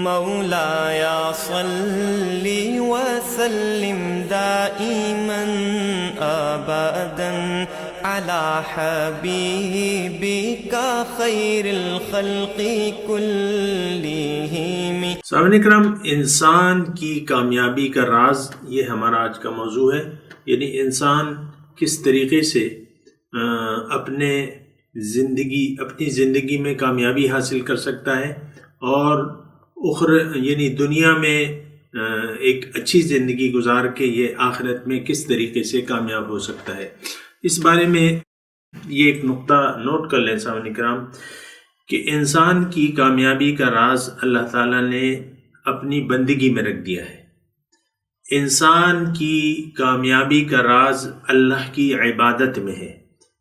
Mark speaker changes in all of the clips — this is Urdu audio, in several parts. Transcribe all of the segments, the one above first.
Speaker 1: مولاي صل وسلم دائما ابدا على حبيبك خير الخلق كلهم۔
Speaker 2: سامعین اکرام، انسان کی کامیابی کا راز، یہ ہمارا آج کا موضوع ہے، یعنی انسان کس طریقے سے اپنی زندگی میں کامیابی حاصل کر سکتا ہے اور یعنی دنیا میں ایک اچھی زندگی گزار کے یہ آخرت میں کس طریقے سے کامیاب ہو سکتا ہے۔ اس بارے میں یہ ایک نقطہ نوٹ کر لیں سامعین کرام کہ انسان کی کامیابی کا راز اللہ تعالیٰ نے اپنی بندگی میں رکھ دیا ہے۔ انسان کی کامیابی کا راز اللہ کی عبادت میں ہے۔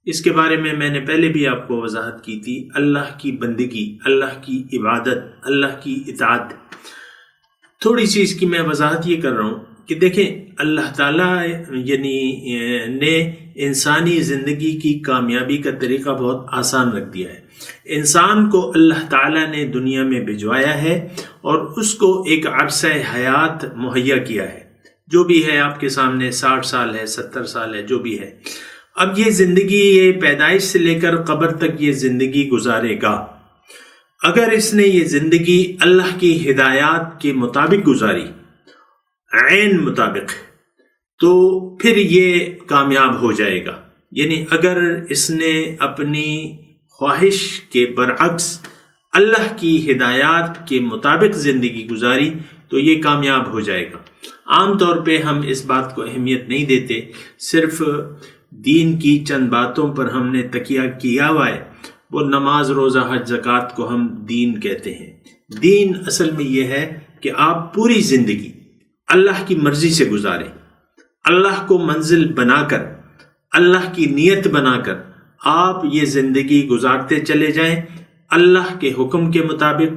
Speaker 2: اس کے بارے میں نے پہلے بھی آپ کو وضاحت کی تھی، اللہ کی بندگی، اللہ کی عبادت، اللہ کی اطاعت۔ تھوڑی سی اس کی میں وضاحت یہ کر رہا ہوں کہ دیکھیں، اللہ تعالیٰ نے انسانی زندگی کی کامیابی کا طریقہ بہت آسان رکھ دیا ہے۔ انسان کو اللہ تعالیٰ نے دنیا میں بھجوایا ہے اور اس کو ایک عرصہ حیات مہیا کیا ہے، جو بھی ہے آپ کے سامنے 60 سال ہے، 70 سال ہے، جو بھی ہے۔ اب یہ زندگی، یہ پیدائش سے لے کر قبر تک یہ زندگی گزارے گا۔ اگر اس نے یہ زندگی اللہ کی ہدایات کے مطابق گزاری، عین مطابق، تو پھر یہ کامیاب ہو جائے گا۔ یعنی اگر اس نے اپنی خواہش کے برعکس اللہ کی ہدایات کے مطابق زندگی گزاری تو یہ کامیاب ہو جائے گا۔ عام طور پہ ہم اس بات کو اہمیت نہیں دیتے، صرف دین کی چند باتوں پر ہم نے تکیہ کیا ہوا ہے، وہ نماز، روزہ، حج، زکوٰۃ کو ہم دین کہتے ہیں۔ دین اصل میں یہ ہے کہ آپ پوری زندگی اللہ کی مرضی سے گزاریں، اللہ کو منزل بنا کر، اللہ کی نیت بنا کر آپ یہ زندگی گزارتے چلے جائیں اللہ کے حکم کے مطابق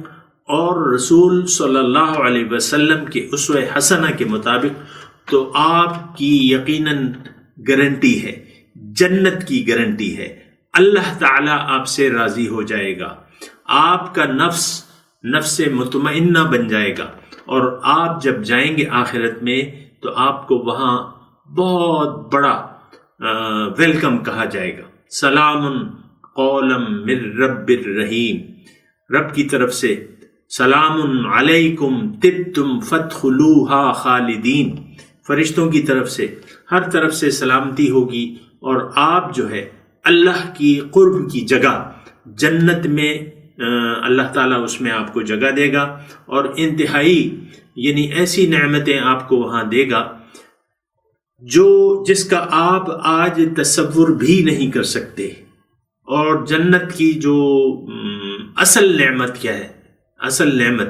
Speaker 2: اور رسول صلی اللہ علیہ وسلم کے اسوہ حسنہ کے مطابق، تو آپ کی یقیناً گارنٹی ہے، جنت کی گارنٹی ہے۔ اللہ تعالیٰ آپ سے راضی ہو جائے گا، آپ کا نفس مطمئنہ بن جائے گا، اور آپ جب جائیں گے آخرت میں تو آپ کو وہاں بہت بڑا ویلکم کہا جائے گا۔ سلام قولا من رب الرحیم، رب کی طرف سے سلام علیکم طبتم فادخلوها خالدین، فرشتوں کی طرف سے، ہر طرف سے سلامتی ہوگی، اور آپ جو ہے اللہ کی قرب کی جگہ جنت میں اللہ تعالیٰ اس میں آپ کو جگہ دے گا، اور انتہائی یعنی ایسی نعمتیں آپ کو وہاں دے گا جس کا آپ آج تصور بھی نہیں کر سکتے۔ اور جنت کی جو اصل نعمت کیا ہے، اصل نعمت،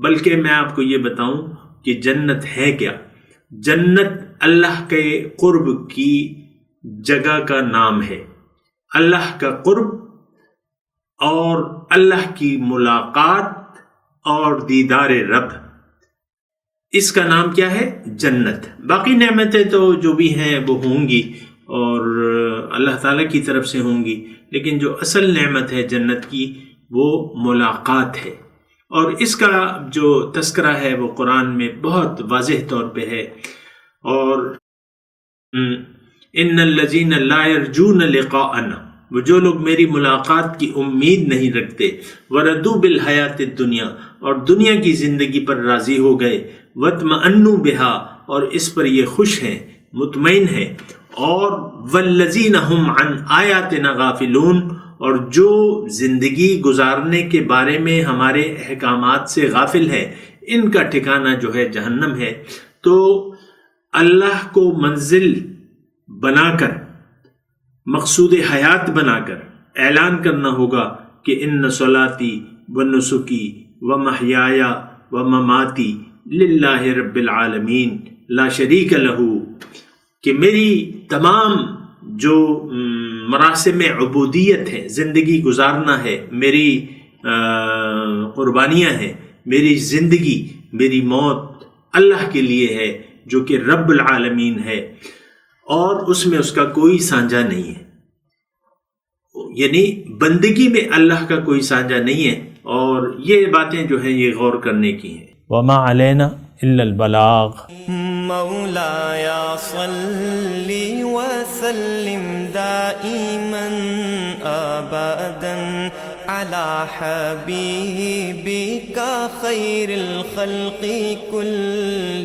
Speaker 2: بلکہ میں آپ کو یہ بتاؤں کہ جنت ہے کیا۔ جنت اللہ کے قرب کی جگہ کا نام ہے، اللہ کا قرب اور اللہ کی ملاقات اور دیدار رب، اس کا نام کیا ہے؟ جنت۔ باقی نعمتیں تو جو بھی ہیں وہ ہوں گی اور اللہ تعالیٰ کی طرف سے ہوں گی، لیکن جو اصل نعمت ہے جنت کی وہ ملاقات ہے، اور اس کا جو تذکرہ ہے وہ قرآن میں بہت واضح طور پہ ہے۔ اور ان الذین لا یرجون لقاءنا، وہ جو لوگ میری ملاقات کی امید نہیں رکھتے، وردوا بالحیات الدنیا، اور دنیا کی زندگی پر راضی ہو گئے، واطمأنوا بها، اور اس پر یہ خوش ہیں، مطمئن ہیں، اور والذین هم عن آیاتنا غافلون، اور جو زندگی گزارنے کے بارے میں ہمارے احکامات سے غافل ہے، ان کا ٹھکانہ جو ہے جہنم ہے۔ تو اللہ کو منزل بنا کر، مقصود حیات بنا کر اعلان کرنا ہوگا کہ ان صلاتی ونسکی ومحیای ومماتی للہ رب العالمین لا شریک لہ، کہ میری تمام جو مراسم عبودیت ہیں، زندگی گزارنا ہے، میری قربانیاں ہیں، میری زندگی، میری موت اللہ کے لیے ہے جو کہ رب العالمین ہے، اور اس میں اس کا کوئی سانجا نہیں ہے۔ یعنی بندگی میں اللہ کا کوئی سانجا نہیں ہے، اور یہ باتیں جو ہیں یہ غور کرنے کی ہیں.
Speaker 3: وما علینا الا البلاغ.
Speaker 1: مولاي صل وسلم دائما أبدا على حبيبك خير الخلق كلهم.